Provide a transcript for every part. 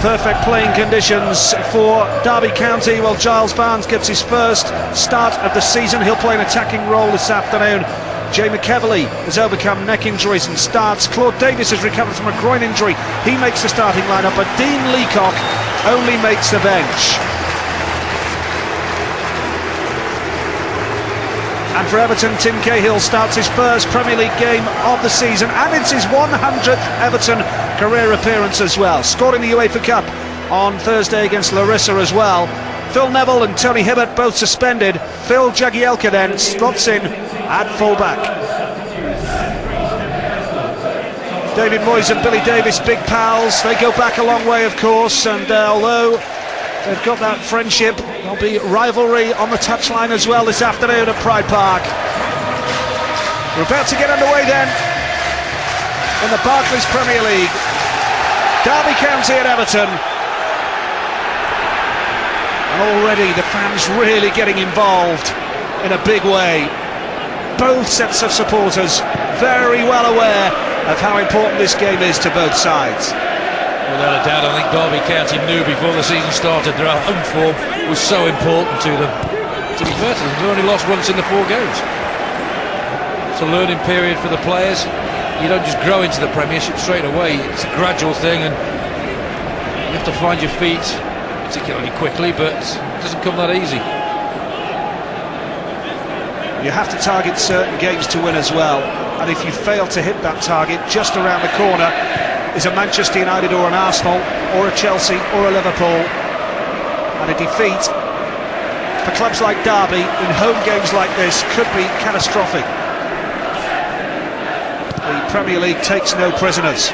Perfect playing conditions for Derby County. Well, Giles Barnes gets his first start of the season. He'll play an attacking role this afternoon. Jay McEverley has overcome neck injuries and starts. Claude Davis has recovered from a groin injury. He makes the starting lineup, but Dean Leacock only makes the bench. And for Everton, Tim Cahill starts his first Premier League game of the season, and it's his 100th Everton career appearance as well. Scored in the UEFA Cup on Thursday against Larissa as well. Phil Neville and Tony Hibbert both suspended. Phil Jagielka then slots in at fullback. David Moyes and Billy Davis, big pals. They go back a long way, of course, and although they've got that friendship, there'll be rivalry on the touchline as well this afternoon at Pride Park. We're about to get underway then in the Barclays Premier League. Derby County at Everton. And already the fans really getting involved in a big way. Both sets of supporters very well aware of how important this game is to both sides. Without a doubt, I think Derby County knew before the season started their home form was so important to them. To be fair to them, they've only lost once in the 4 games. It's a learning period for the players. You don't just grow into the Premiership straight away. It's a gradual thing, and you have to find your feet, particularly quickly, but it doesn't come that easy. You have to target certain games to win as well, and if you fail to hit that target, just around the corner is a Manchester United or an Arsenal or a Chelsea or a Liverpool, and a defeat for clubs like Derby in home games like this could be catastrophic. The Premier League takes no prisoners.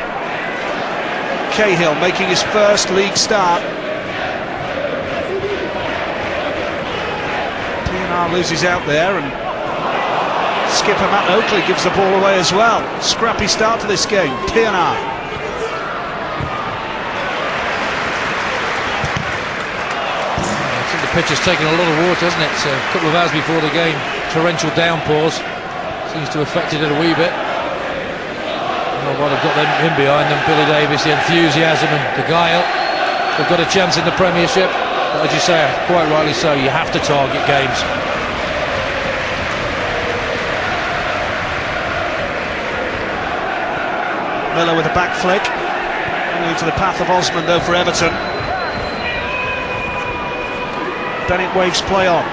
Cahill making his first league start. Pienaar loses out there, and skipper Matt Oakley gives the ball away as well. Scrappy start to this game. Pienaar. The pitch has taken a lot of water, hasn't it? So a couple of hours before the game, torrential downpours. Seems to have affected it a wee bit. Well, while they've got him behind them, Billy Davis, the enthusiasm and the guile. They've got a chance in the Premiership. But as you say, quite rightly so, you have to target games. Miller with a back flick. Into the path of Osman though for Everton. Bennett waves play on.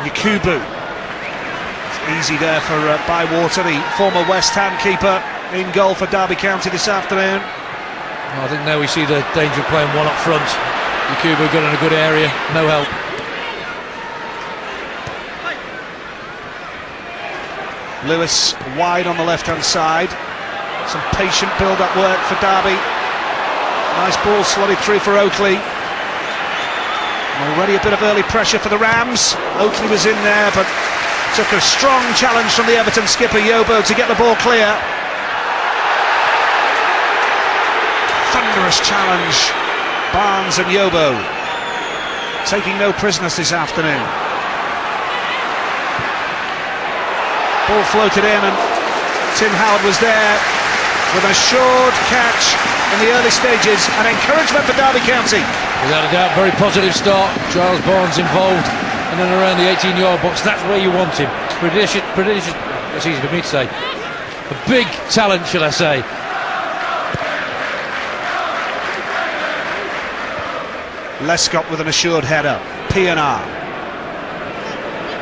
Yakubu. It's easy there for Bywater, the former West Ham keeper, in goal for Derby County this afternoon. Well, I think now we see the danger of playing one up front. Yakubu got in a good area, no help. Lewis wide on the left-hand side. Some patient build-up work for Derby. Nice ball slotted through for Oakley. Already a bit of early pressure for the Rams. Oakley was in there, but took a strong challenge from the Everton skipper Yobo to get the ball clear. Thunderous challenge. Barnes and Yobo taking no prisoners this afternoon. Ball floated in, and Tim Howard was there with an assured catch in the early stages, and encouragement for Derby County. Without a doubt, very positive start. Giles Barnes involved in and around the 18-yard box. That's where you want him. Prodigious, that's easy for me to say. A big talent, shall I say. Lescott with an assured header. Pienaar.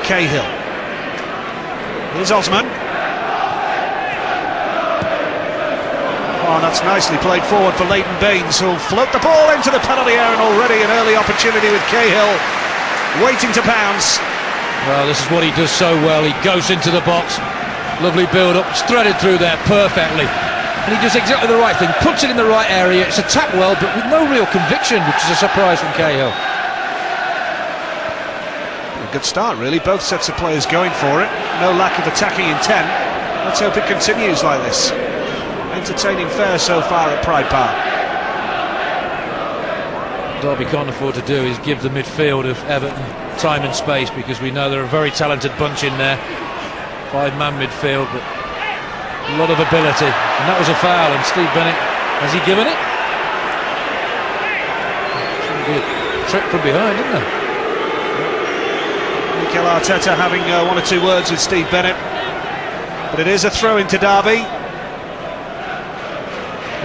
Cahill. Here's Osman. Oh, that's nicely played forward for Leighton Baines, who'll float the ball into the penalty area, and already an early opportunity with Cahill waiting to pounce. Well, this is what he does so well. He goes into the box, lovely build-up, threaded through there perfectly, and he does exactly the right thing, puts it in the right area. It's attacked well, but with no real conviction, which is a surprise from Cahill. A good start, really. Both sets of players going for it. No lack of attacking intent. Let's hope it continues like this. Entertaining fare so far at Pride Park. Derby can't afford to do is give the midfield of Everton time and space, because we know they're a very talented bunch in there. 5-man midfield, but a lot of ability. And that was a foul, and Steve Bennett, has he given it? be a trick from behind, isn't there? Mikel Arteta having one or two words with Steve Bennett, but it is a throw into Derby.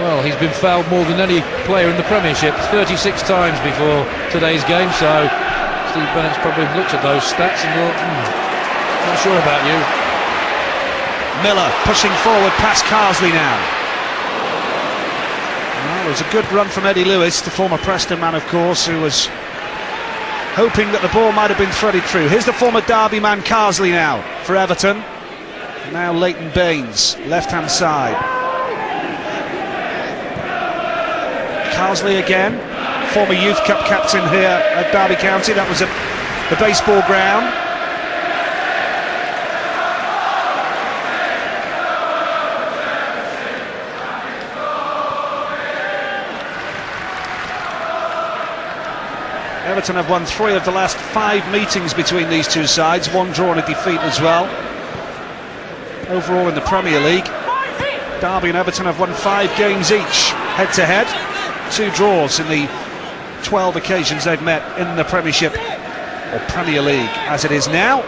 Well, he's been fouled more than any player in the Premiership, 36 times before today's game, so Steve Bennett's probably looked at those stats and thought, not sure about you. Miller pushing forward past Carsley now. Well, it was a good run from Eddie Lewis, the former Preston man, of course, who was hoping that the ball might have been threaded through. Here's the former Derby man Carsley now for Everton. Now Leighton Baines, left-hand side. Carsley again, former Youth Cup captain here at Derby County. That was at the baseball ground. Everton have won 3 of the last 5 meetings between these two sides, 1 draw and a defeat as well. Overall in the Premier League, Derby and Everton have won 5 games each, head-to-head. 2 draws in the 12 occasions they've met in the Premiership, or Premier League as it is now.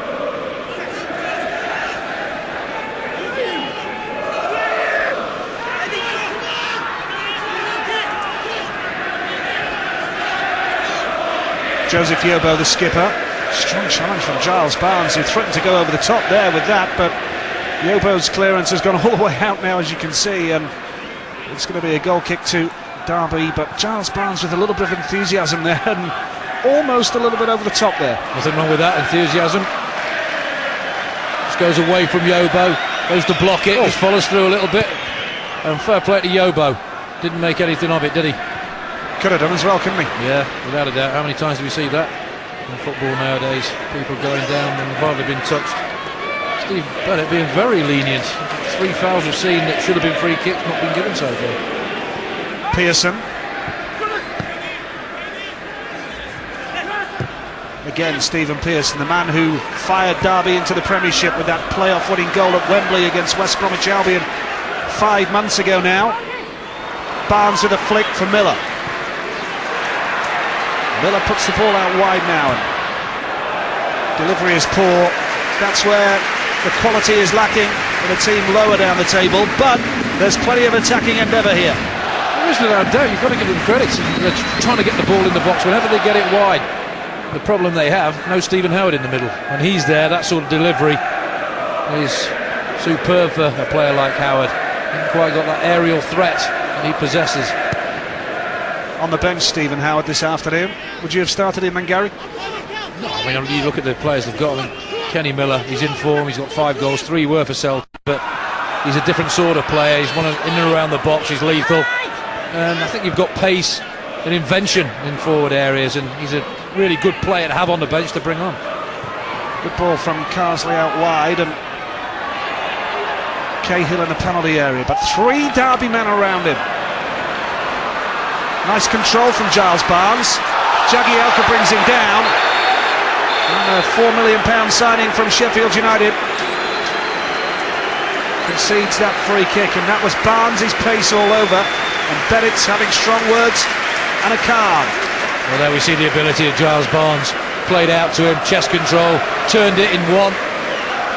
Joseph Yobo, the skipper. Strong challenge from Giles Barnes, who threatened to go over the top there with that, but Yobo's clearance has gone all the way out now, as you can see, and it's going to be a goal kick to Derby, but Giles Barnes with a little bit of enthusiasm there and almost a little bit over the top there. Nothing wrong with that enthusiasm. Just goes away from Yobo, goes to block it, just follows through a little bit, and fair play to Yobo. Didn't make anything of it, did he? Could have done as well, couldn't he? Yeah, without a doubt. How many times do we see that in football nowadays? People going down and hardly been touched. Steve Bennett being very lenient. 3 fouls we've seen that should have been free kicks, not been given so far. Pearson. Again, Stephen Pearson, the man who fired Derby into the Premiership with that playoff winning goal at Wembley against West Bromwich Albion 5 months ago now. Barnes with a flick for Miller. Miller puts the ball out wide now, and delivery is poor. That's where the quality is lacking in a team lower down the table, but there's plenty of attacking endeavour here. There is without doubt, you've got to give them credit. They're trying to get the ball in the box whenever they get it wide. The problem they have, no Stephen Howard in the middle. When he's there, that sort of delivery is superb for a player like Howard. Hasn't quite got that aerial threat that he possesses. On the bench, Stephen Howard this afternoon. Would you have started him then, Gary? No, I mean, you look at the players they've got. I mean, Kenny Miller, he's in form, he's got 5 goals, 3 were for Celtic, but he's a different sort of player. He's one in and around the box, he's lethal. And I think you've got pace and invention in forward areas, and he's a really good player to have on the bench to bring on. Good ball from Carsley out wide, and Cahill in the penalty area, but 3 Derby men around him. Nice control from Giles Barnes. Jagielka brings him down. And a £4 million signing from Sheffield United concedes that free kick, and that was Barnes' pace all over, and Bennett's having strong words and a card. Well, there we see the ability of Giles Barnes. Played out to him, chest control, turned it in one,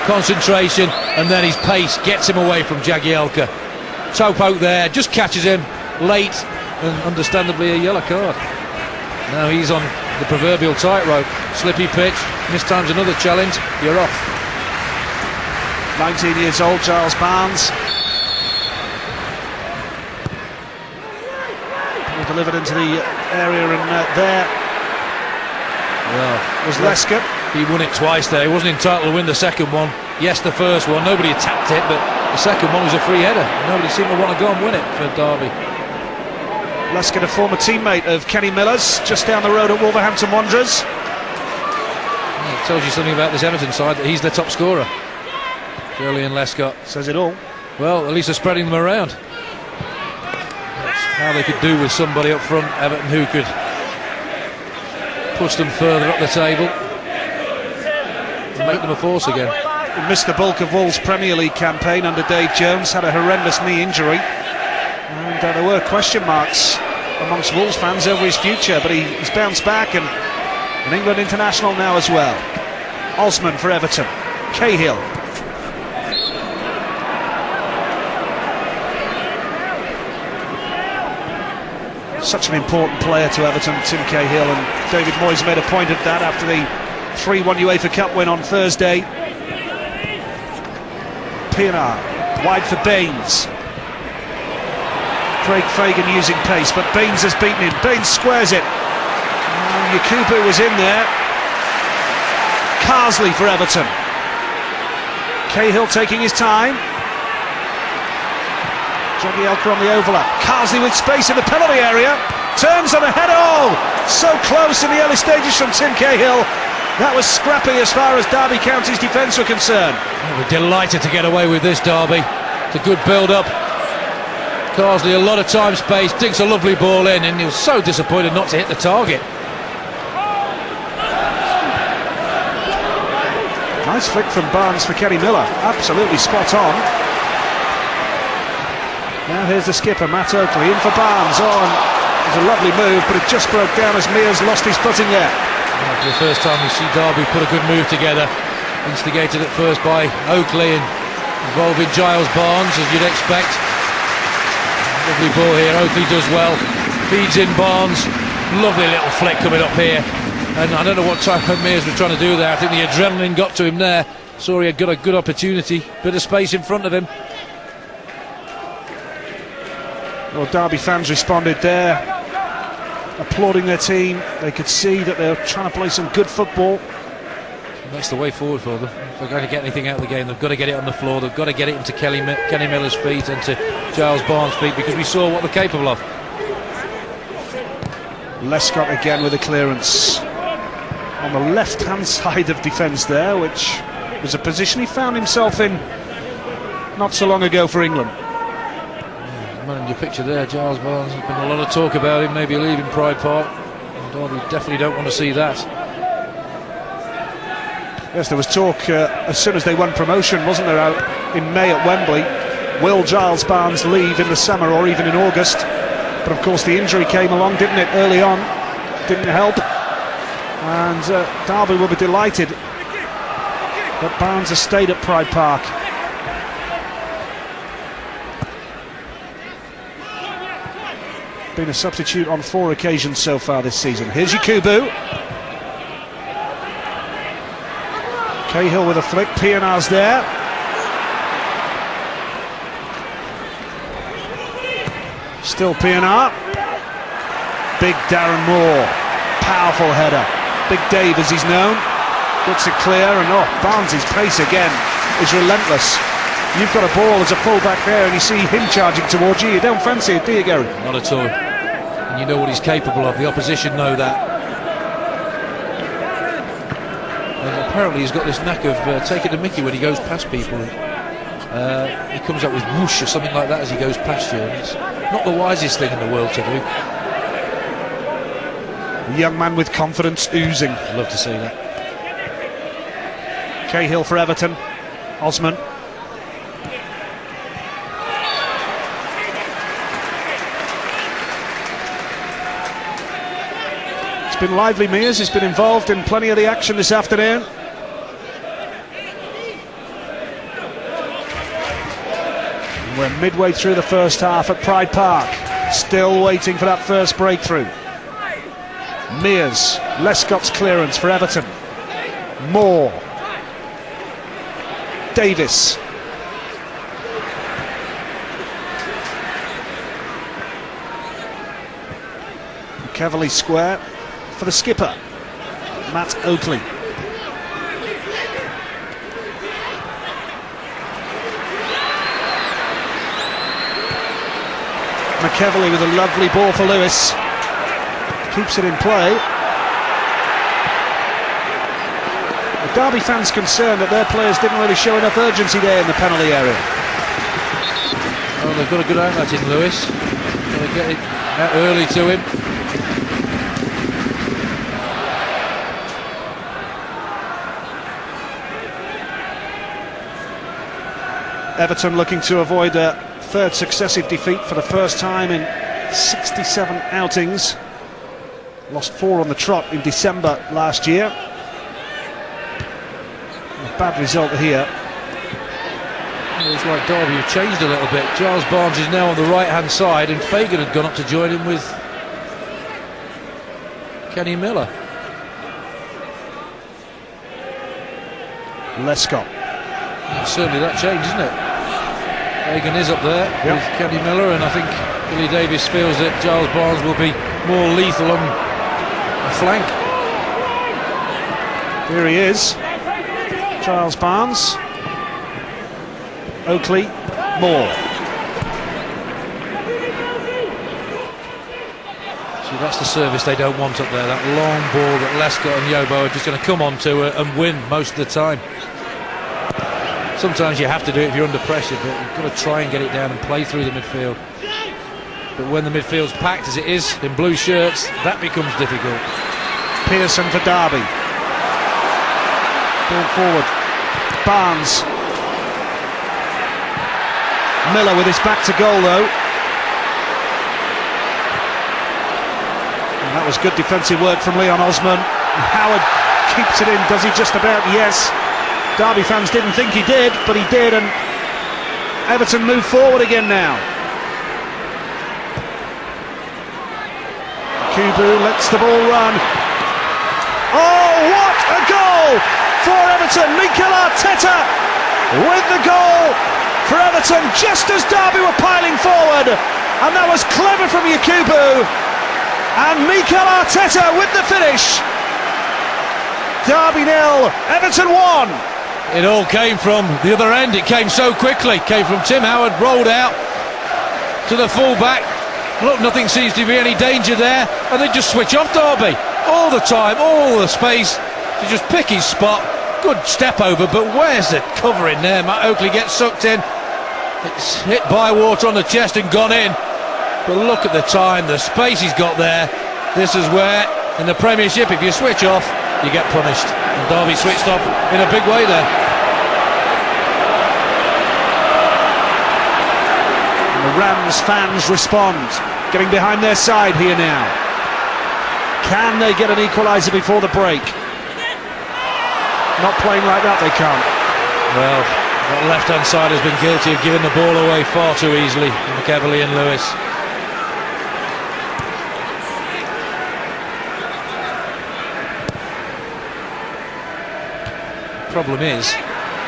concentration, and then his pace gets him away from Jagielka. Toe poke there, just catches him late, and understandably a yellow card. Now he's on the proverbial tightrope. Slippy pitch, mistimes another challenge, you're off. 19 years old, Giles Barnes. Delivered into the area, and there was Lescott. He won it twice there. He wasn't entitled to win the second one. Yes, the first one, nobody attacked it, but the second one was a free header. Nobody seemed to want to go and win it for Derby. Lescott, a former teammate of Kenny Miller's, just down the road at Wolverhampton Wanderers. Yeah, it tells you something about this Everton side, that he's their top scorer. Julian Lescott. Says it all. Well, at least they're spreading them around. How they could do with somebody up front, Everton, who could push them further up the table and make them a force again. He missed the bulk of Wolves' Premier League campaign under Dave Jones, had a horrendous knee injury, and there were question marks amongst Wolves fans over his future, but he's bounced back and an England international now as well. Osman for Everton. Cahill. Such an important player to Everton, Tim Cahill, and David Moyes made a point of that after the 3-1 UEFA Cup win on Thursday. Pienaar, wide for Baines. Craig Fagan using pace, but Baines has beaten him. Baines squares it. Yakubu was in there. Carsley for Everton. Cahill taking his time. Jagielka on the overlap. Carsley with space in the penalty area. Turns on a header. Oh, so close in the early stages from Tim Cahill. That was scrappy as far as Derby County's defence were concerned. We're delighted to get away with this, Derby. It's a good build-up. Carsley a lot of time space, digs a lovely ball in, and he was so disappointed not to hit the target. Nice flick from Barnes for Kenny Miller. Absolutely spot on. Now here's the skipper, Matt Oakley, in for Barnes. Oh, and it was a lovely move, but it just broke down as Mears lost his footing there. For the first time we see Derby put a good move together, instigated at first by Oakley and involving Giles Barnes, as you'd expect. Lovely ball here, Oakley does well, feeds in Barnes, lovely little flick coming up here, and I don't know what Tyrone Mears was trying to do there. I think the adrenaline got to him there, saw he had got a good opportunity, bit of space in front of him. Well, Derby fans responded there, applauding their team. They could see that they were trying to play some good football. And that's the way forward for them. If they're going to get anything out of the game, they've got to get it on the floor, they've got to get it into Kenny Miller's feet and to Giles Barnes' feet, because we saw what they're capable of. Lescott again with a clearance on the left-hand side of defence there, which was a position he found himself in not so long ago for England. Man, your picture there, Giles Barnes, there's been a lot of talk about him maybe leaving Pride Park, and Derby definitely don't want to see that. Yes, there was talk as soon as they won promotion, wasn't there, out in May at Wembley. Will Giles Barnes leave in the summer or even in August? But of course the injury came along, didn't it, early on? Didn't help. And Derby will be delighted that Barnes has stayed at Pride Park. Been a substitute on 4 occasions so far this season. Here's Yakubu. Cahill with a flick, Pienaar's there. Still Pienaar. Big Darren Moore, powerful header. Big Dave as he's known, gets it clear, and Barnes' pace again is relentless. You've got a ball as a full-back there and you see him charging towards you, you don't fancy it, do you, Gary? Not at all. And you know what he's capable of, the opposition know that. And apparently he's got this knack of taking the mickey when he goes past people. He comes up with whoosh or something like that as he goes past you, and it's not the wisest thing in the world to do. A young man with confidence oozing. Love to see that. Cahill for Everton. Osman. It's been lively, Mears. He's been involved in plenty of the action this afternoon. We're midway through the first half at Pride Park, still waiting for that first breakthrough. Mears, Lescott's clearance for Everton. Moore. Davis. Keverley square for the skipper, Matt Oakley. McEverley with a lovely ball for Lewis. Keeps it in play. The Derby fans concerned that their players didn't really show enough urgency there in the penalty area. Well, they've got a good outlet in Lewis. Got to get it out early to him. Everton looking to avoid a third successive defeat for the first time in 67 outings, lost 4 on the trot in December last year. A bad result here. It's like Derby have changed a little bit. Giles Barnes is now on the right-hand side, and Fagan had gone up to join him with Kenny Miller. Lescott. Certainly that changed, isn't it? Fagan is up there with Kenny Miller, and I think Billy Davies feels that Giles Barnes will be more lethal on the flank. Here he is, Giles Barnes. Oakley, Moore. See, that's the service they don't want up there, that long ball that Lescott and Yobo are just going to come on to and win most of the time. Sometimes you have to do it if you're under pressure, but you've got to try and get it down and play through the midfield. But when the midfield's packed as it is in blue shirts, that becomes difficult. Pearson for Derby. Ball forward. Barnes. Miller with his back to goal though. And that was good defensive work from Leon Osman. And Howard keeps it in, does he just about? Yes. Derby fans didn't think he did, but he did, and Everton move forward again now. Yakubu lets the ball run. Oh, what a goal for Everton! Mikel Arteta with the goal for Everton just as Derby were piling forward, and that was clever from Yakubu, and Mikel Arteta with the finish. Derby 0, Everton 1. It all came from the other end. It came so quickly. Came from Tim Howard, rolled out to the full-back. Look, nothing seems to be any danger there, and they just switch off Derby all the time, all the space to just pick his spot. Good step over, but where's the cover in there? Matt Oakley gets sucked in. It's hit Bywater on the chest and gone in. But look at the time, the space he's got there. This is where, in the Premiership, if you switch off, you get punished. And Derby switched off in a big way there. And the Rams fans respond, getting behind their side here now. Can they get an equaliser before the break? Not playing like that, they can't. Well, that left-hand side has been guilty of giving the ball away far too easily. McEverley and Lewis. Problem is,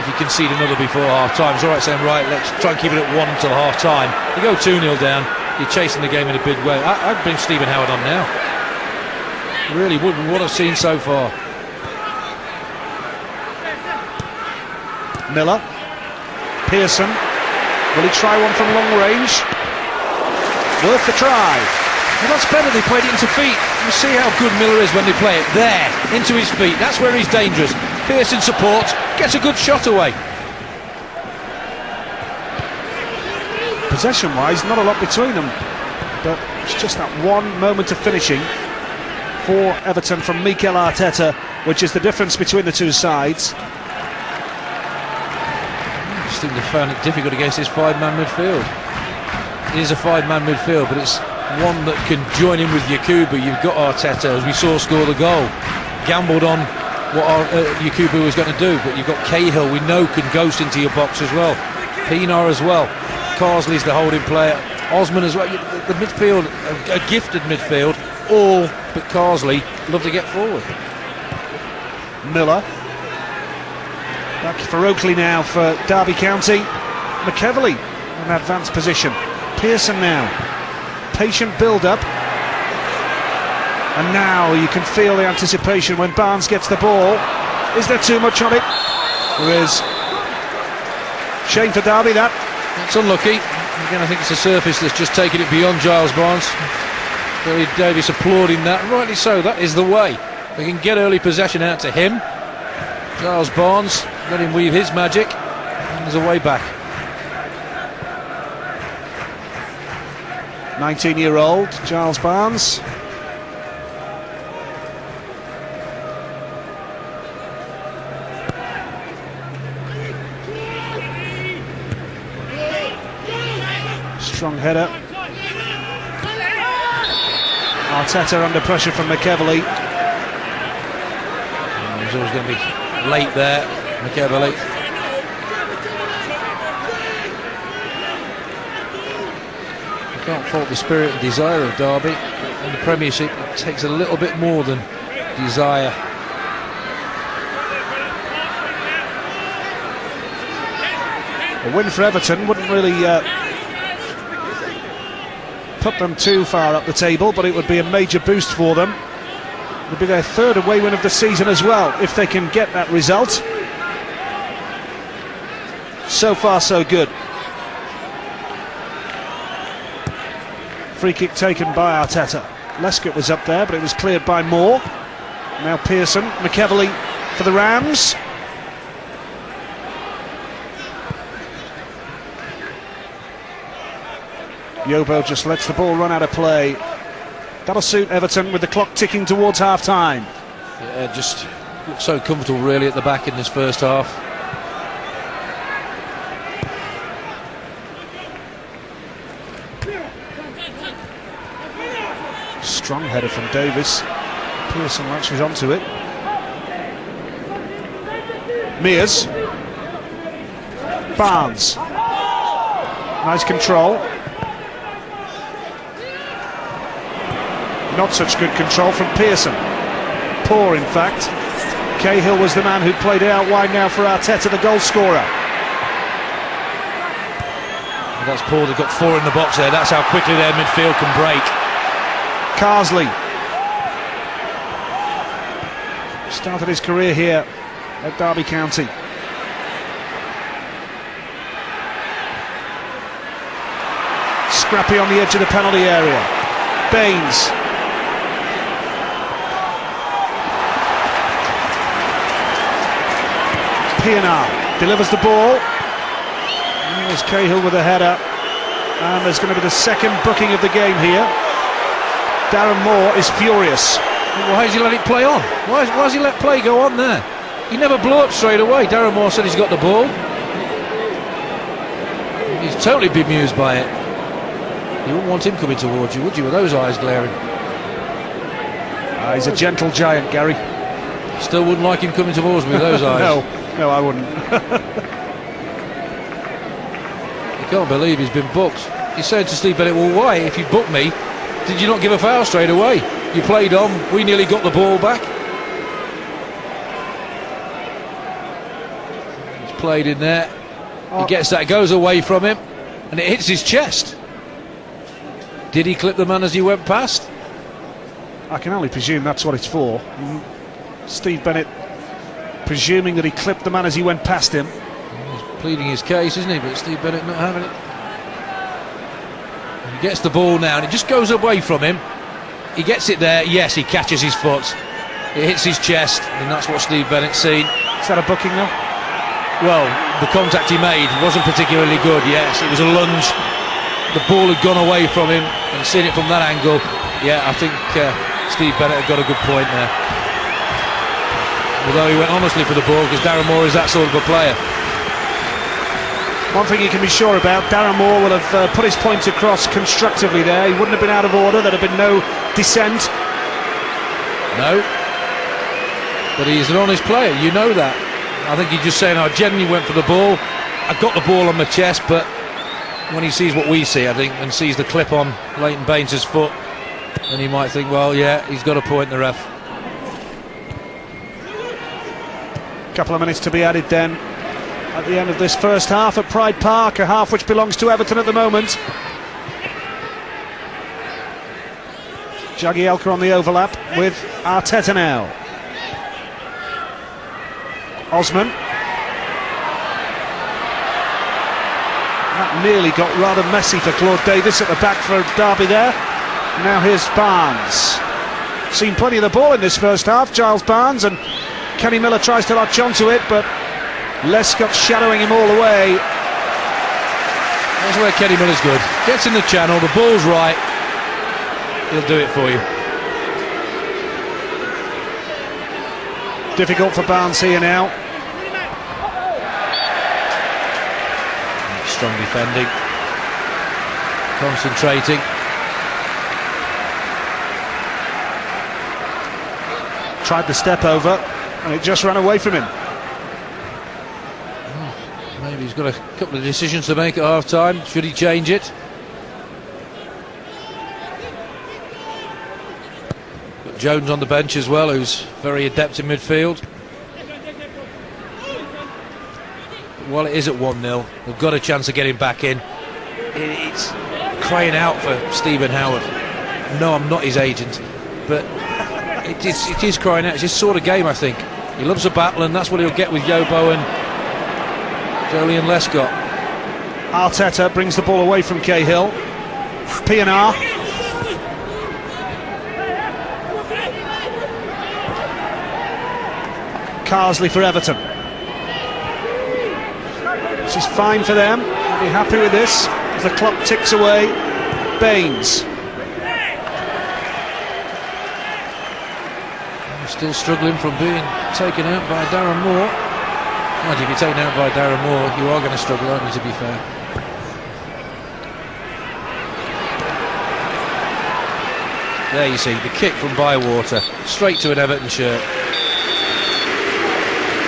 if you concede another before half-time, it's all right saying, right, let's try and keep it at 1 until half-time. You go 2-0 down, you're chasing the game in a big way. I'd bring Stephen Howard on now. Really would, what I've seen so far. Miller. Pearson. Will he try one from long range? Worth the try. Well, that's better, they played it into feet. You see how good Miller is when they play it there, into his feet. That's where he's dangerous. Pearson supports, gets a good shot away. Possession-wise, not a lot between them, but it's just that one moment of finishing for Everton from Mikel Arteta, which is the difference between the two sides. I just think they found it difficult against this five-man midfield. It is a five-man midfield, but it's one that can join in with Yakubu. You've got Arteta, as we saw, score the goal. Gambled on what Yakubu was going to do, but you've got Cahill, we know, can ghost into your box as well. Pienaar as well. Carsley's the holding player. Osman as well. The midfield, a gifted midfield, all but Carsley love to get forward. Miller. Back for Oakley now for Derby County. McEverley in advanced position. Pearson now. Patient build-up. And now you can feel the anticipation when Barnes gets the ball. Is there too much on it? There is. Shame for Derby, that. It's unlucky. Again, I think it's a surface that's just taken it beyond Giles Barnes. Billy Davies applauding that. Rightly so, that is the way. They can get early possession out to him. Giles Barnes, let him weave his magic. And there's a way back. 19-year-old Giles Barnes. Strong header. Arteta under pressure from McEverley. He's always going to be late there, McEverley. You can't fault the spirit and desire of Derby. In the Premiership, it takes a little bit more than desire. A win for Everton wouldn't really put them too far up the table, but it would be a major boost for them. It would be their third away win of the season as well, if they can get that result. So far, so good. Free kick taken by Arteta. Lescott was up there, but it was cleared by Moore. Now Pearson, McEverley for the Rams. Yobo just lets the ball run out of play. That'll suit Everton with the clock ticking towards half-time. Yeah, just looked so comfortable really at the back in this first half. Strong header from Davis. Pearson latches onto it. Mears. Barnes. Nice control. Not such good control from Pearson. Poor, in fact. Cahill was the man who played it out wide now for Arteta, the goal scorer. Well, that's Paul that got 4 in the box there. That's how quickly their midfield can break. Carsley started his career here at Derby County. Scrappy on the edge of the penalty area. Baines. Pienaar delivers the ball. There's Cahill with a header, and there's going to be the second booking of the game here. Darren Moore is furious. Why has he let it play on? Why has he let play go on there? He never blew up straight away. Darren Moore said he's got the ball. He's totally bemused by it. You wouldn't want him coming towards you, would you, with those eyes glaring? He's a gentle giant, Gary. Still wouldn't like him coming towards me with those eyes. No, I wouldn't. You can't believe he's been booked. He's saying to Steve Bennett, well, why, if you booked me, did you not give a foul straight away? You played on, we nearly got the ball back. He's played in there. He gets that, goes away from him, and it hits his chest. Did he clip the man as he went past? I can only presume that's what it's for. Steve Bennett presuming that he clipped the man as he went past him. He's pleading his case, isn't he? But Steve Bennett not having it. He gets the ball now and it just goes away from him. He gets it there, yes, he catches his foot. It hits his chest, and that's what Steve Bennett's seen. Is that a booking though? Well, the contact he made wasn't particularly good, yes. It was a lunge. The ball had gone away from him, and seeing it from that angle, yeah, I think Steve Bennett had got a good point there. Although he went honestly for the ball, because Darren Moore is that sort of a player. One thing you can be sure about, Darren Moore will have put his point across constructively there. He wouldn't have been out of order, there'd have been no dissent. No. But he's an honest player, you know that. I think he's just saying, I genuinely went for the ball. I got the ball on my chest, but when he sees what we see, I think, and sees the clip on Leighton Baines' foot, then he might think, well, yeah, he's got a point, the ref. Couple of minutes to be added then at the end of this first half at Pride Park, a half which belongs to Everton at the moment. Jagielka on the overlap with Arteta now. Osman. That nearly got rather messy for Claude Davis at the back for Derby there. Now here's Barnes. Seen plenty of the ball in this first half, Giles Barnes, and Kenny Miller tries to latch onto it, but Lescott shadowing him all the way. That's where Kenny Miller's good. Gets in the channel, the ball's right, he'll do it for you. Difficult for Barnes here now. Strong defending, concentrating. Tried the step over, and it just ran away from him. Maybe he's got a couple of decisions to make at half-time. Should he change it? Got Jones on the bench as well, who's very adept in midfield. But while it is at 1-0, they've got a chance of getting back in. It's crying out for Stephen Howard. No, I'm not his agent, but it is crying out. It's his sort of game, I think. He loves a battle, and that's what he'll get with Yobo and Joleon Lescott. Arteta brings the ball away from Cahill. Pienaar. Carsley for Everton. This is fine for them. They'll be happy with this as the clock ticks away. Baines. Still struggling from being taken out by Darren Moore. Well, if you're taken out by Darren Moore, you are going to struggle, aren't you, to be fair? There you see, the kick from Bywater, straight to an Everton shirt.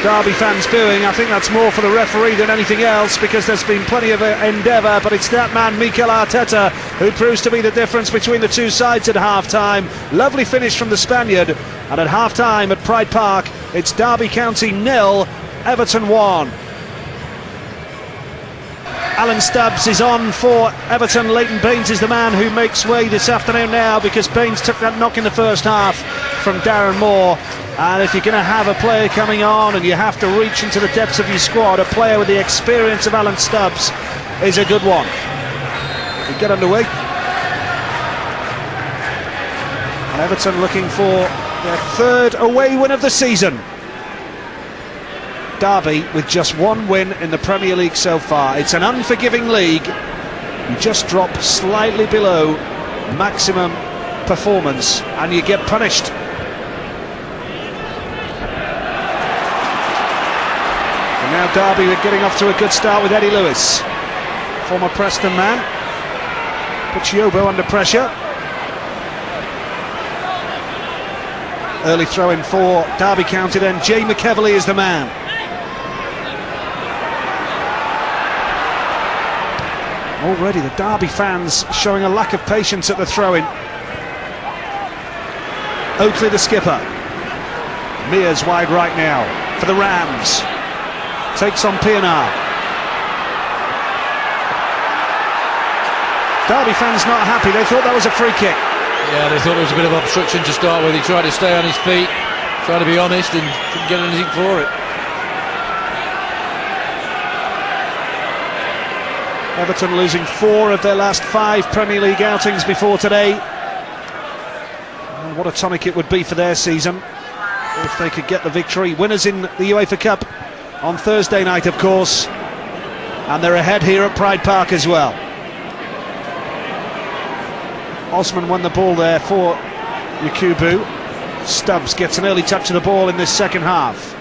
Derby fans booing. I think that's more for the referee than anything else, because there's been plenty of endeavour, but it's that man Mikel Arteta who proves to be the difference between the two sides at half-time. Lovely finish from the Spaniard, and at half-time at Pride Park it's Derby County 0, Everton 1. Alan Stubbs is on for Everton. Leighton Baines is the man who makes way this afternoon now, because Baines took that knock in the first half from Darren Moore. And if you're going to have a player coming on and you have to reach into the depths of your squad, a player with the experience of Alan Stubbs is a good one. We get underway. And Everton looking for their third away win of the season. Derby with just one win in the Premier League so far. It's an unforgiving league. You just drop slightly below maximum performance and you get punished. And now Derby are getting off to a good start with Eddie Lewis, former Preston man. Puts Yobo under pressure. Early throw in for Derby County then. Jay McEverley is the man. Already the Derby fans showing a lack of patience at the throw-in. Oakley the skipper. Mears wide right now for the Rams. Takes on Pienaar. Derby fans not happy. They thought that was a free kick. Yeah, they thought there was a bit of obstruction to start with. He tried to stay on his feet, tried to be honest, and couldn't get anything for it. Everton losing 4 of their last 5 Premier League outings before today. And what a tonic it would be for their season if they could get the victory. Winners in the UEFA Cup on Thursday night, of course, and they're ahead here at Pride Park as well. Osman won the ball there for Yakubu. Stubbs gets an early touch of the ball in this second half.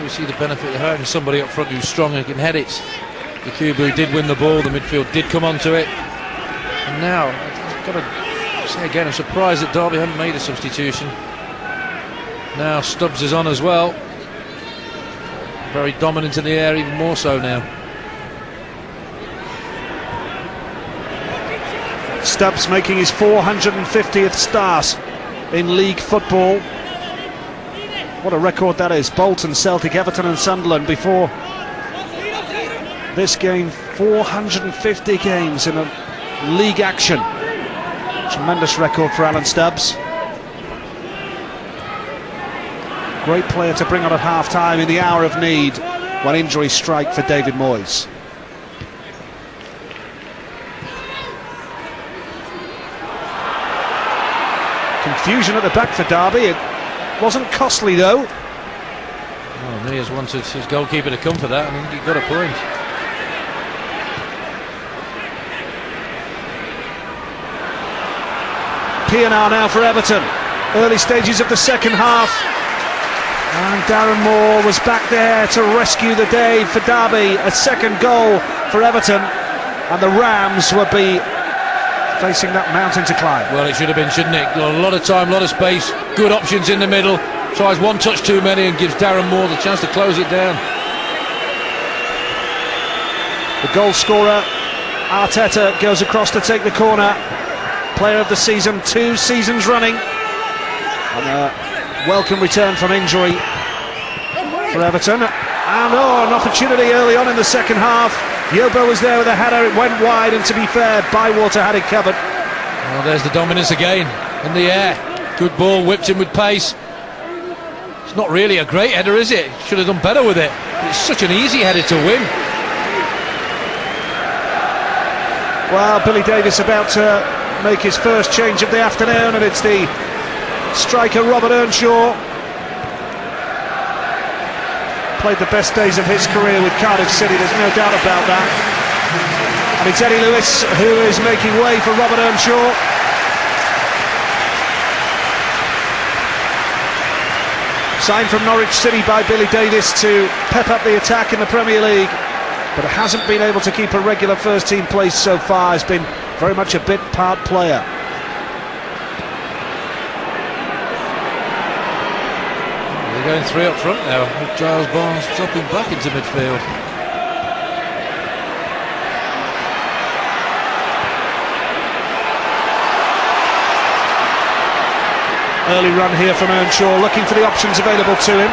You see the benefit of having somebody up front who's strong and can head it. Yakubu did win the ball, the midfield did come onto it, and now I've got to say again, I'm surprised that Derby haven't made a substitution. Now Stubbs is on as well, very dominant in the air, even more so now. Stubbs making his 450th start in league football. What a record that is. Bolton, Celtic, Everton and Sunderland before this game. 450 games in a league action. Tremendous record for Alan Stubbs. Great player to bring on at half-time in the hour of need when injuries strike for David Moyes. Confusion at the back for Derby. It wasn't costly though. Well, Mears wanted his goalkeeper to come for that, and I think he got a point. Pienaar now for Everton. Early stages of the second half. And Darren Moore was back there to rescue the day for Derby. A second goal for Everton. And the Rams would be facing that mountain to climb. Well, it should have been, shouldn't it? Got a lot of time, a lot of space, good options in the middle. Tries one touch too many and gives Darren Moore the chance to close it down. The goal scorer, Arteta, goes across to take the corner. Player of the season, 2 seasons running. And a welcome return from injury for Everton. And an opportunity early on in the second half. Yobo was there with a header, it went wide, and to be fair, Bywater had it covered. Well, there's the dominance again, in the air. Good ball, whipped in with pace. It's not really a great header, is it? Should have done better with it. It's such an easy header to win. Well, Billy Davies about to make his first change of the afternoon, and it's the striker Robert Earnshaw. Played the best days of his career with Cardiff City, there's no doubt about that. And it's Eddie Lewis who is making way for Robert Earnshaw. Signed from Norwich City by Billy Davies to pep up the attack in the Premier League, but hasn't been able to keep a regular first team place so far. Has been very much a bit part player. They're going 3 up front now, with Giles Barnes dropping back into midfield. Early run here from Earnshaw, looking for the options available to him.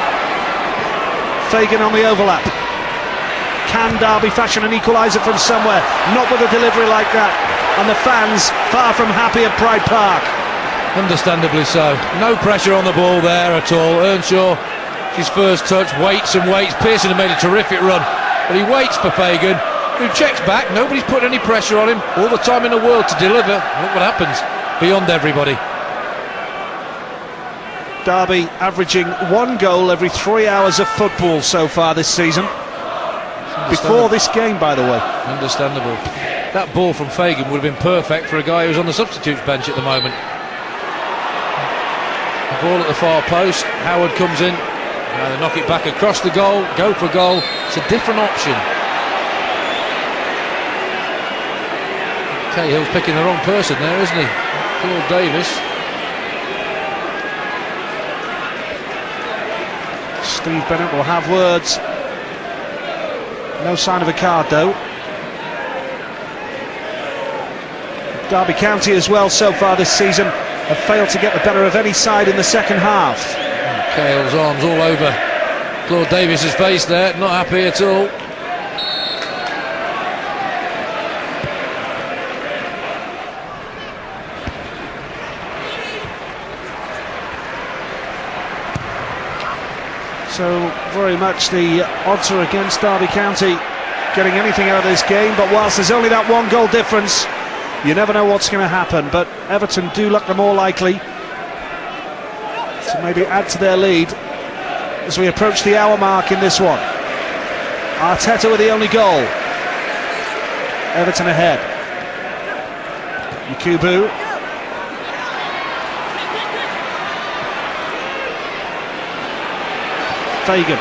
Fagan on the overlap. Can Derby fashion an equaliser from somewhere? Not with a delivery like that. And the fans far from happy at Pride Park. Understandably so. No pressure on the ball there at all. Earnshaw, his first touch, waits and waits. Pearson had made a terrific run, but he waits for Fagan, who checks back. Nobody's put any pressure on him. All the time in the world to deliver. Look what happens. Beyond everybody. Derby averaging 1 goal every 3 hours of football so far this season. Before this game, by the way. Understandable. That ball from Fagan would have been perfect for a guy who's on the substitutes bench at the moment. The ball at the far post. Howard comes in. Now they knock it back across the goal. Go for goal. It's a different option. Cahill's picking the wrong person there, isn't he? Claude Davis. Steve Bennett will have words. No sign of a card though. Derby County as well so far this season have failed to get the better of any side in the second half. Cahill's arms all over Claude Davis's face there, not happy at all. So very much the odds are against Derby County getting anything out of this game, but whilst there's only that 1 goal difference, you never know what's going to happen. But Everton do look the more likely to maybe add to their lead as we approach the hour mark in this one. Arteta with the only goal. Everton ahead. Yakubu. Fagan.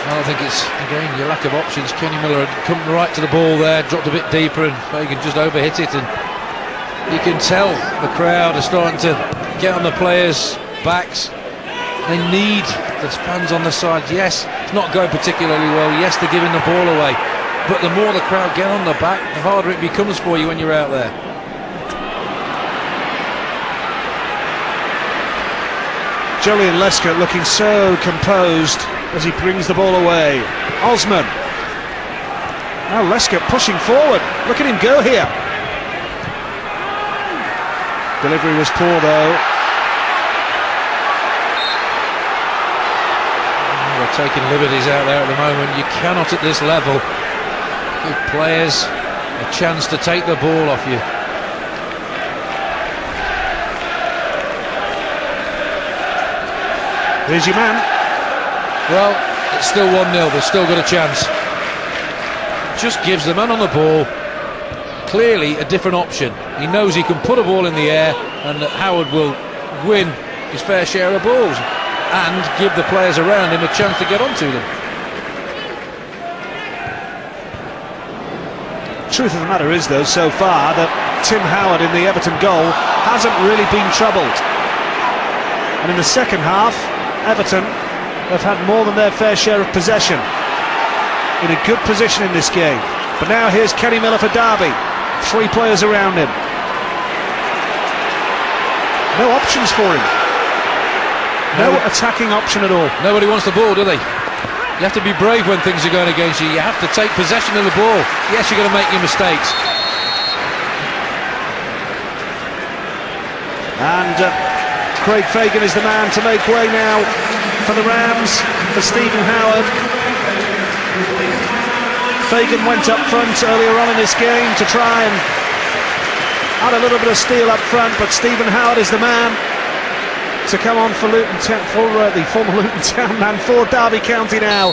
I think it's, again, your lack of options. Kenny Miller had come right to the ball there, dropped a bit deeper, and Fagan just overhit it, and you can tell the crowd are starting to get on the players' backs. They need the fans on the side. Yes, it's not going particularly well. Yes, they're giving the ball away, but the more the crowd get on the back, the harder it becomes for you when you're out there. Julian Lescott looking so composed as he brings the ball away. Osman. Now Lescott pushing forward. Look at him go here. Delivery was poor though. We're taking liberties out there at the moment. You cannot at this level give players a chance to take the ball off you. Here's your man. Well, it's still 1-0, they've still got a chance. Just gives the man on the ball clearly a different option. He knows he can put a ball in the air and that Howard will win his fair share of balls and give the players around him a chance to get onto them. truth of the matter is, though, so far, that Tim Howard in the Everton goal hasn't really been troubled. And in the second half, Everton have had more than their fair share of possession. In a good position in this game. But now here's Kenny Miller for Derby. 3 players around him. No options for him. No attacking option at all. Nobody wants the ball, do they? You have to be brave when things are going against you. You have to take possession of the ball. Yes, you're going to make your mistakes. And Craig Fagan is the man to make way now for the Rams, for Stephen Howard. Fagan went up front earlier on in this game to try and add a little bit of steel up front, but Stephen Howard is the man to come on for Luton Town, for the former Luton Town man, for Derby County now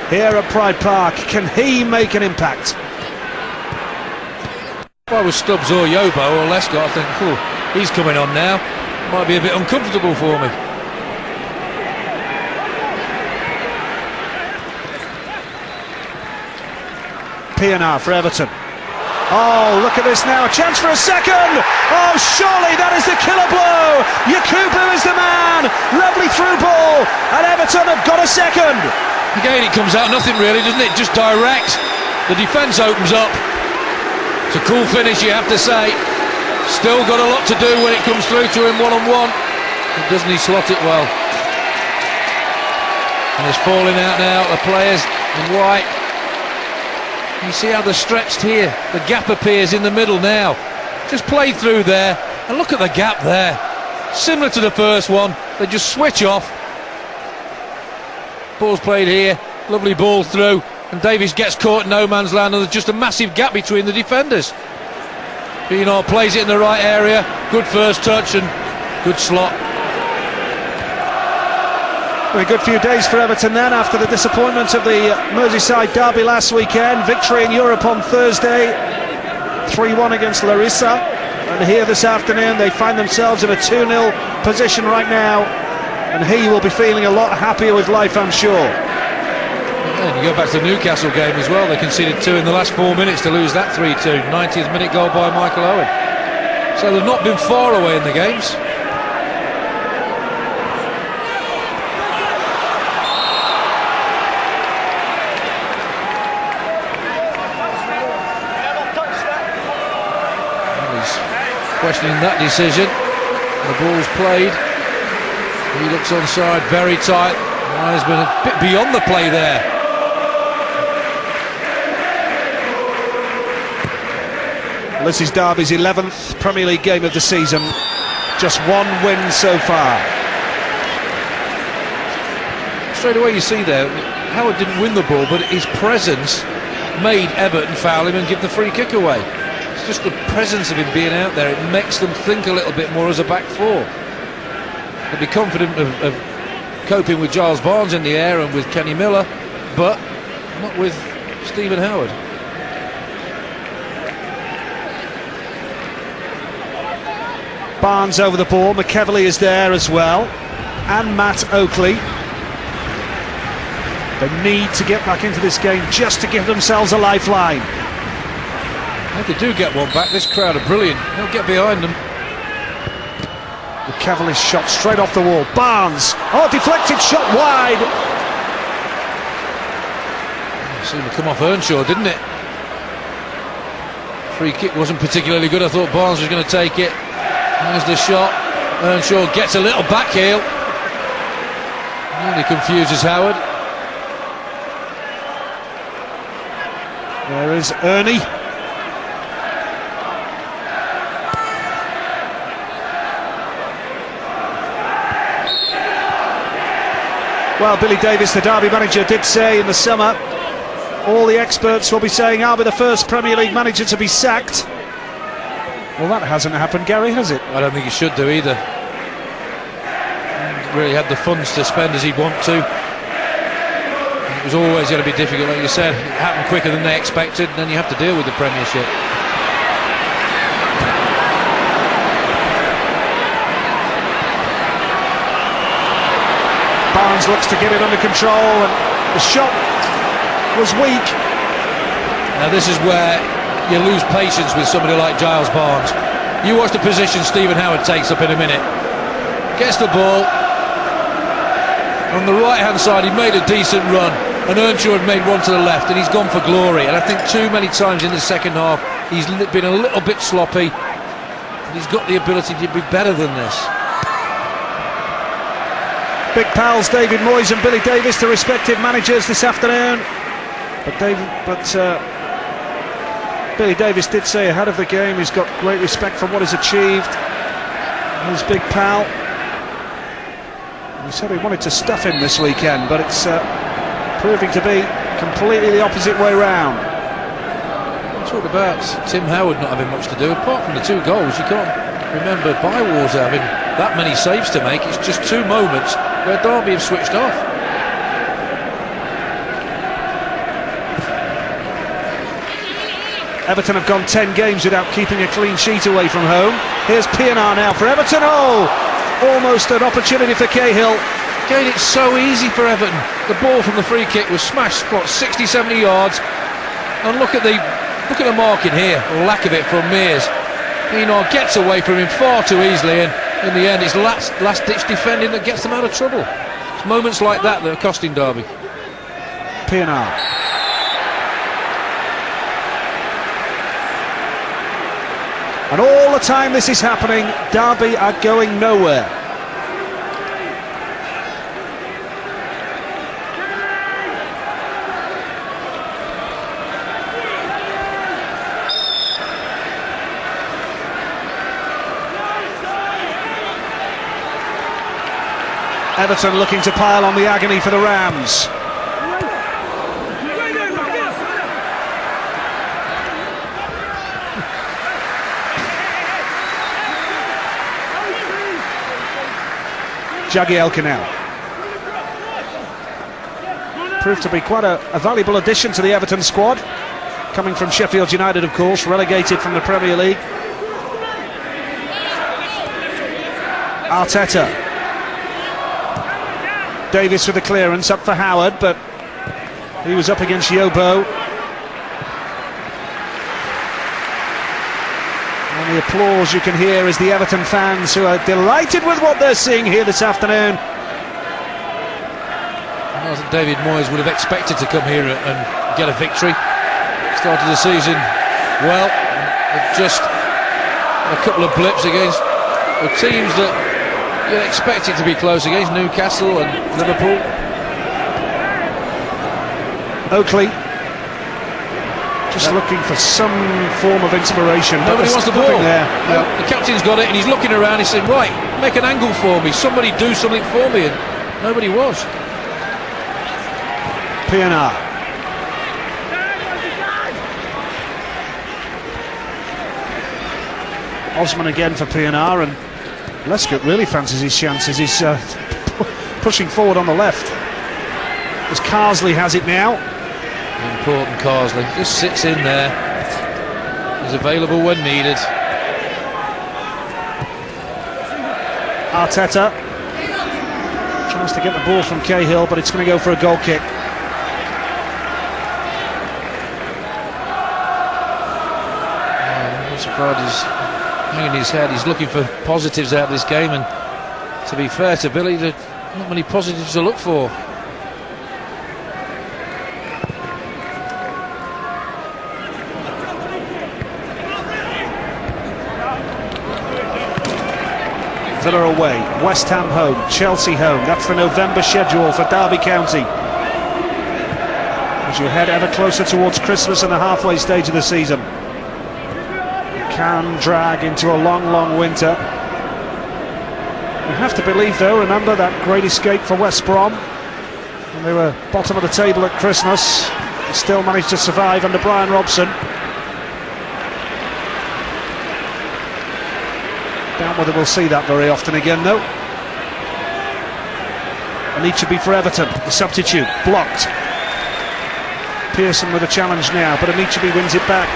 here at Pride Park. Can he make an impact? If I was Stubbs or Yobo or Lescott, I think, he's coming on now. Might be a bit uncomfortable for me. Pienaar for Everton. Oh, look at this now, a chance for a second! Oh, surely that is the killer blow! Yakubu is the man! Lovely through ball, and Everton have got a second! Again, it comes out nothing really, doesn't it? Just direct. The defence opens up. It's a cool finish, you have to say. Still got a lot to do when it comes through to him one-on-one. Doesn't he slot it well? And it's falling out now, the players in white. You see how they're stretched here. The gap appears in the middle now. Just play through there, and look at the gap there. Similar to the first one, they just switch off. Ball's played here, lovely ball through, and Davies gets caught in no man's land, and there's just a massive gap between the defenders. Pienaar plays it in the right area, good first touch and good slot. A good few days for Everton then, after the disappointment of the Merseyside derby last weekend. Victory in Europe on Thursday, 3-1 against Larissa, and here this afternoon they find themselves in a 2-0 position right now, and he will be feeling a lot happier with life, I'm sure. And you go back to the Newcastle game as well, they conceded 2 in the last 4 minutes to lose that 3-2. 90th minute goal by Michael Owen. So they've not been far away in the games. Questioning that decision. The ball's played. He looks onside, very tight. He's been a bit beyond the play there. Well, this is Derby's 11th Premier League game of the season. Just 1 win so far. Straight away you see there, Howard didn't win the ball, but his presence made Everton foul him and give the free kick away. Just the presence of him being out there, it makes them think a little bit more as a back four. They'll be confident of coping with Giles Barnes in the air and with Kenny Miller, but not with Stephen Howard. Barnes over the ball, McEvely is there as well, and Matt Oakley. They need to get back into this game just to give themselves a lifeline. If they do get one back, this crowd are brilliant. They'll get behind them. The Cavaliers shot straight off the wall. Barnes, oh, deflected shot wide. Seemed to come off Earnshaw, didn't it? Free kick wasn't particularly good. I thought Barnes was going to take it. There's the shot. Earnshaw gets a little back heel. Really confuses Howard. There is Ernie. Well, Billy Davies, the Derby manager, did say in the summer, all the experts will be saying, I'll be the first Premier League manager to be sacked. Well, that hasn't happened, Gary, has it? I don't think he should do either. He really had the funds to spend as he'd want to. It was always going to be difficult, like you said. It happened quicker than they expected, and then you have to deal with the Premiership. Barnes looks to get it under control, and the shot was weak. Now this is where you lose patience with somebody like Giles Barnes. You watch the position Stephen Howard takes up in a minute. Gets the ball. On the right-hand side, he made a decent run, and Earnshaw had made one to the left, and he's gone for glory. And I think too many times in the second half, he's been a little bit sloppy. And he's got the ability to be better than this. Big pals David Moyes and Billy Davies, the respective managers this afternoon. But Billy Davies did say ahead of the game he's got great respect for what he's achieved. His big pal. He said he wanted to stuff him this weekend, but it's proving to be completely the opposite way round. Talk about Tim Howard not having much to do. Apart from the 2 goals, you can't remember Bywars having that many saves to make. It's just 2 moments where Derby have switched off. Everton have gone 10 games without keeping a clean sheet away from home. Here's Pienaar now for Everton. Oh, almost an opportunity for Cahill. Again, it's so easy for Everton. The ball from the free kick was smashed, what, 60, 70 yards. And look at the marking here, or lack of it, from Mears. Pienaar gets away from him far too easily, and in the end it's last-ditch defending that gets them out of trouble. It's moments like that that are costing Derby. Pienaar. And all the time this is happening, Derby are going nowhere. Everton looking to pile on the agony for the Rams. Jagielka now. Proved to be quite a valuable addition to the Everton squad. Coming from Sheffield United, of course, relegated from the Premier League. Arteta. Davis with the clearance, up for Howard, but he was up against Yobo. And the applause you can hear is the Everton fans who are delighted with what they're seeing here this afternoon. I think David Moyes would have expected to come here and get a victory. Started the season well, just a couple of blips against the teams that you'd expect it to be close against, Newcastle and Liverpool. Oakley just looking for some form of inspiration. Nobody wants the ball. There. No, the captain's got it and he's looking around. He said, right, make an angle for me, somebody do something for me, and nobody was. Pienaar. Osman again for Pienaar, and Lescott really fancies his chances. He's pushing forward on the left. As Carsley has it now. Important Carsley, just sits in there. He's available when needed. Arteta tries to get the ball from Cahill, but it's going to go for a goal kick. I'm surprised he's hanging his head. He's looking for positives out of this game, and to be fair to Billy, there's not many positives to look for. Villa away, West Ham home, Chelsea home. That's the November schedule for Derby County, as you head ever closer towards Christmas and the halfway stage of the season. It can drag into a long winter. You have to believe, though, remember that great escape for West Brom when they were bottom of the table at Christmas. They still managed to survive under Brian Robson. Doubt whether we'll see that very often again, though. And it should be for Everton. The substitute blocked. Pearson with a challenge now, but Anichebe wins it back.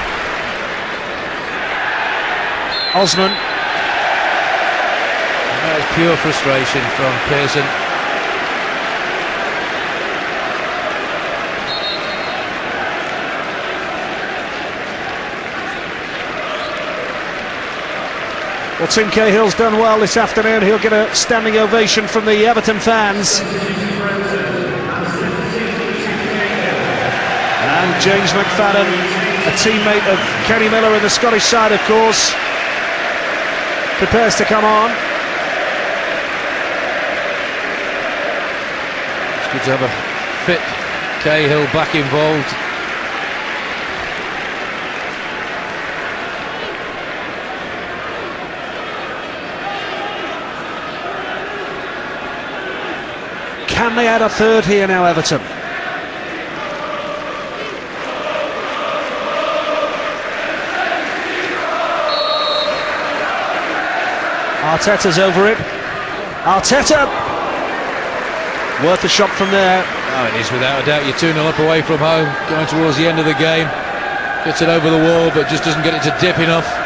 Osman. That is pure frustration from Pearson. Well, Tim Cahill's done well this afternoon. He'll get a standing ovation from the Everton fans. And James McFadden, a teammate of Kenny Miller in the Scottish side, of course, prepares to come on. It's good to have a fit Cahill back involved. Can they add a third here now, Everton? Arteta's over it. Arteta! Worth a shot from there. Oh, it is without a doubt. You're 2-0 up away from home, going towards the end of the game. Gets it over the wall, but just doesn't get it to dip enough.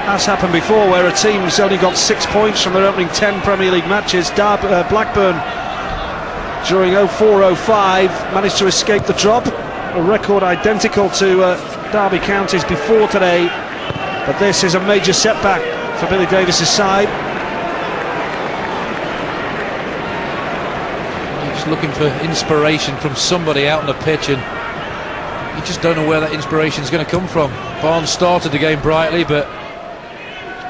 That's happened before, where a team's only got 6 points from their opening 10 Premier League matches. Blackburn, during 04-05, managed to escape the drop. A record identical to Derby County's before today. But this is a major setback for Billy Davies' side. You're just looking for inspiration from somebody out on the pitch, and you just don't know where that inspiration is going to come from. Barnes started the game brightly, but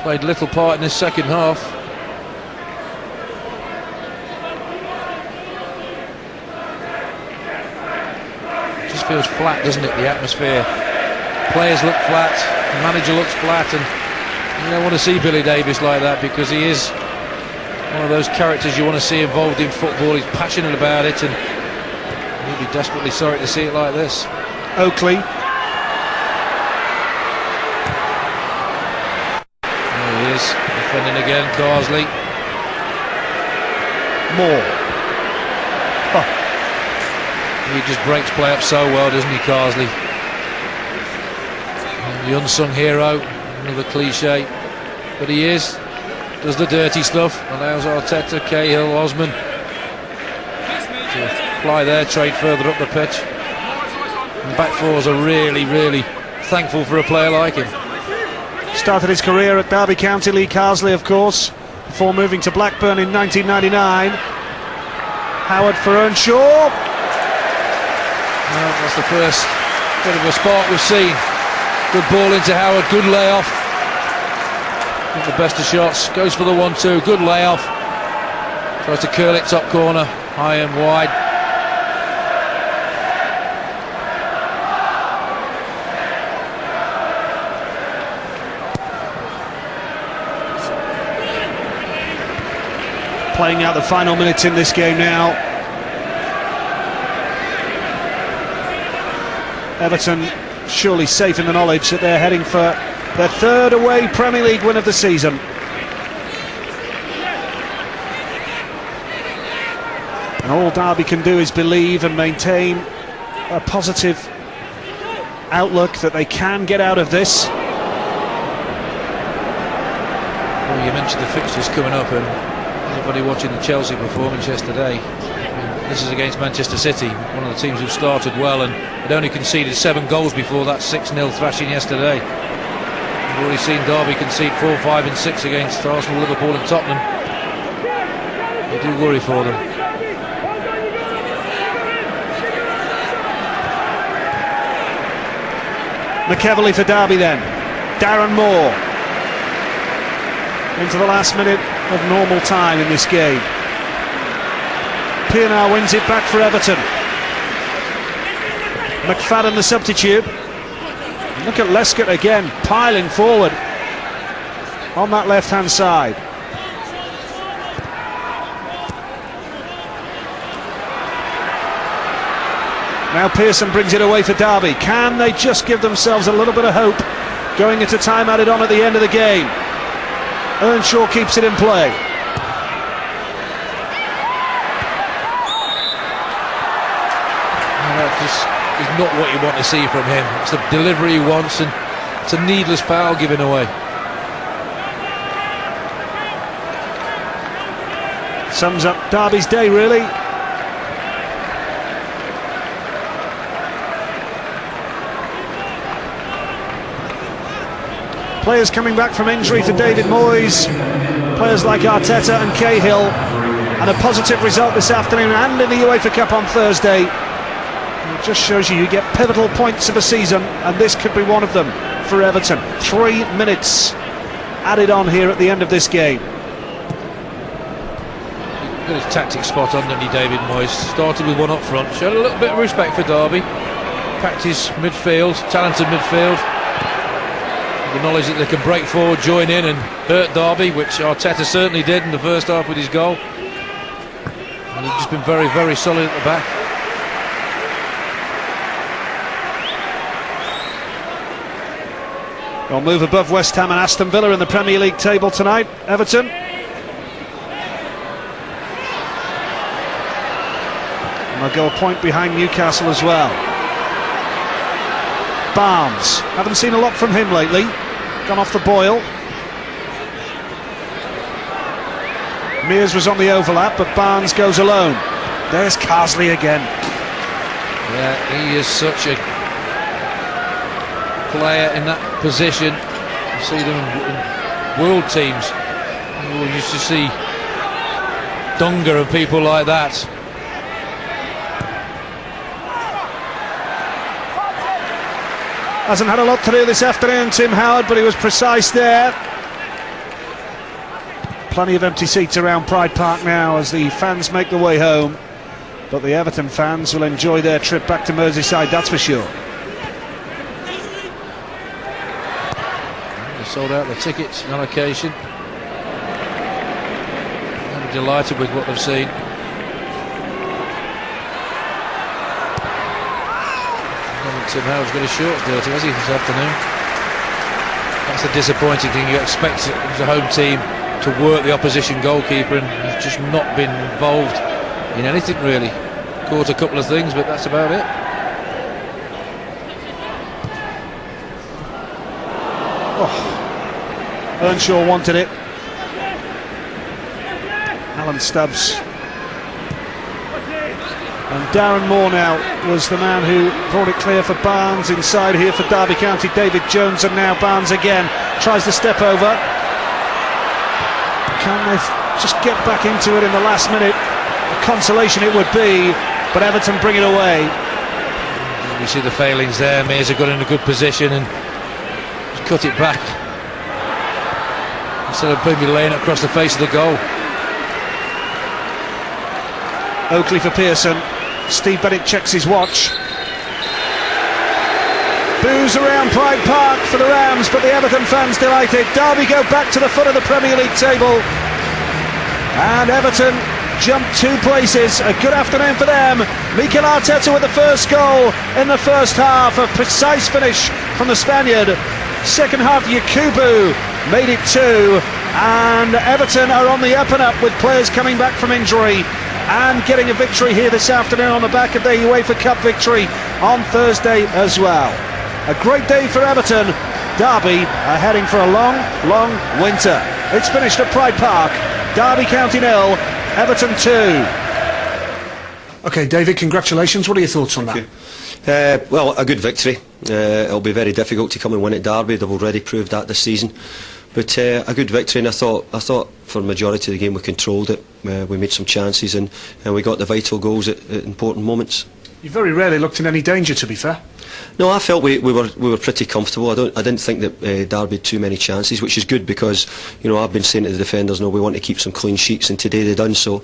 played little part in this second half. It just feels flat, doesn't it, the atmosphere? Players look flat, the manager looks flat, and you don't want to see Billy Davies like that, because he is one of those characters you want to see involved in football. He's passionate about it, and he'll be desperately sorry to see it like this. Oakley. Defending again, Carsley. Moore. Oh. He just breaks play up so well, doesn't he, Carsley? And the unsung hero, another cliche, but he is. Does the dirty stuff, allows Arteta, Cahill, Osman to apply their trade further up the pitch. And the back fours are really, really thankful for a player like him. Started his career at Derby County, Lee Carsley, of course, before moving to Blackburn in 1999. Howard for Earnshaw. Well, that's the first bit of a spark we've seen. Good ball into Howard, good layoff. Not the best of shots, goes for the 1-2, good layoff. Tries to curl it top corner, high and wide. Playing out the final minutes in this game now. Everton surely safe in the knowledge that they're heading for their third away Premier League win of the season. And all Derby can do is believe and maintain a positive outlook that they can get out of this. Well, you mentioned the fixtures coming up, and anybody watching the Chelsea performance yesterday, this is against Manchester City, one of the teams who started well and had only conceded 7 goals before that 6-0 thrashing yesterday. We've already seen Derby concede 4, 5 and 6 against Arsenal, Liverpool and Tottenham. You do worry for them. McEverley for Derby then. Darren Moore into the last minute of normal time in this game. Pienaar wins it back for Everton. McFadden the substitute. Look at Lescott again, piling forward on that left hand side. Now Pearson brings it away for Derby. Can they just give themselves a little bit of hope going into time added on at the end of the game? Earnshaw keeps it in play. That just is not what you want to see from him. It's the delivery he wants, and It's a needless foul given away. Sums up Derby's day, really. Players coming back from injury for David Moyes, players like Arteta and Cahill, and a positive result this afternoon and in the UEFA Cup on Thursday. It just shows you get pivotal points of a season, and this could be one of them for Everton. 3 minutes added on here at the end of this game. Got his tactics spot on, didn't he, David Moyes? Started with one up front, showed a little bit of respect for Derby. Packed his midfield, talented midfield. The knowledge that they can break forward, join in and hurt Derby, which Arteta certainly did in the first half with his goal. And they've just been very, very solid at the back. They'll move above West Ham and Aston Villa in the Premier League table tonight, Everton. And they'll go a point behind Newcastle as well. Barnes, haven't seen a lot from him lately, gone off the boil. Mears was on the overlap, but Barnes goes alone. There's Carsley again. Yeah, he is such a player in that position. You see them in world teams. We used to see Dunga and people like that. Hasn't had a lot to do this afternoon, Tim Howard, but he was precise there. Plenty of empty seats around Pride Park now as the fans make their way home, but the Everton fans will enjoy their trip back to Merseyside, that's for sure. They sold out the tickets on occasion. They're delighted with what they've seen. Tim Howard's got his shorts dirty, has he, this afternoon? That's the disappointing thing. You expect as a home team to work the opposition goalkeeper, and he's just not been involved in anything really. Caught a couple of things, but that's about it. Oh, Earnshaw wanted it. Alan Stubbs. And Darren Moore now was the man who brought it clear for Barnes. Inside here for Derby County, David Jones, and now Barnes again tries to step over. Can they just get back into it in the last minute? A consolation it would be, but Everton bring it away. You see the failings there. Mears have got in a good position and just cut it back instead of maybe laying it across the face of the goal. Oakley for Pearson. Steve Bennett checks his watch. Boos around Pride Park for the Rams, but the Everton fans delighted. Derby go back to the foot of the Premier League table, and Everton jump 2 places. A good afternoon for them. Mikel Arteta with the first goal in the first half. A precise finish from the Spaniard. Second half, Yakubu made it 2, and Everton are on the up and up with players coming back from injury and getting a victory here this afternoon on the back of their UEFA Cup victory on Thursday as well. A great day for Everton. Derby are heading for a long, long winter. It's finished at Pride Park. Derby County 0, Everton 2. OK, David, congratulations. What are your thoughts on that? Well, a good victory. It'll be very difficult to come and win at Derby. They've already proved that this season. But a good victory, and I thought for the majority of the game we controlled it. We made some chances and we got the vital goals at important moments. You very rarely looked in any danger, to be fair. No, I felt we were pretty comfortable. I didn't think that Derby had too many chances, which is good because I've been saying to the defenders, no, we want to keep some clean sheets, and today they done so,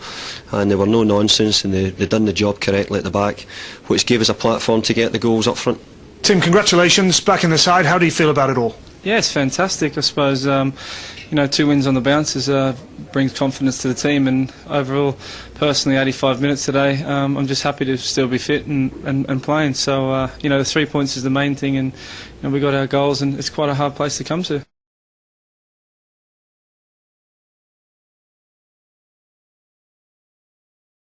and there were no nonsense, and they done the job correctly at the back, which gave us a platform to get the goals up front. Tim, congratulations, back in the side. How do you feel about it all? Yeah, it's fantastic. I suppose 2 wins on the bounce brings confidence to the team, and overall, personally, 85 minutes today, I'm just happy to still be fit and playing. So the 3 points is the main thing, and we got our goals, and it's quite a hard place to come to.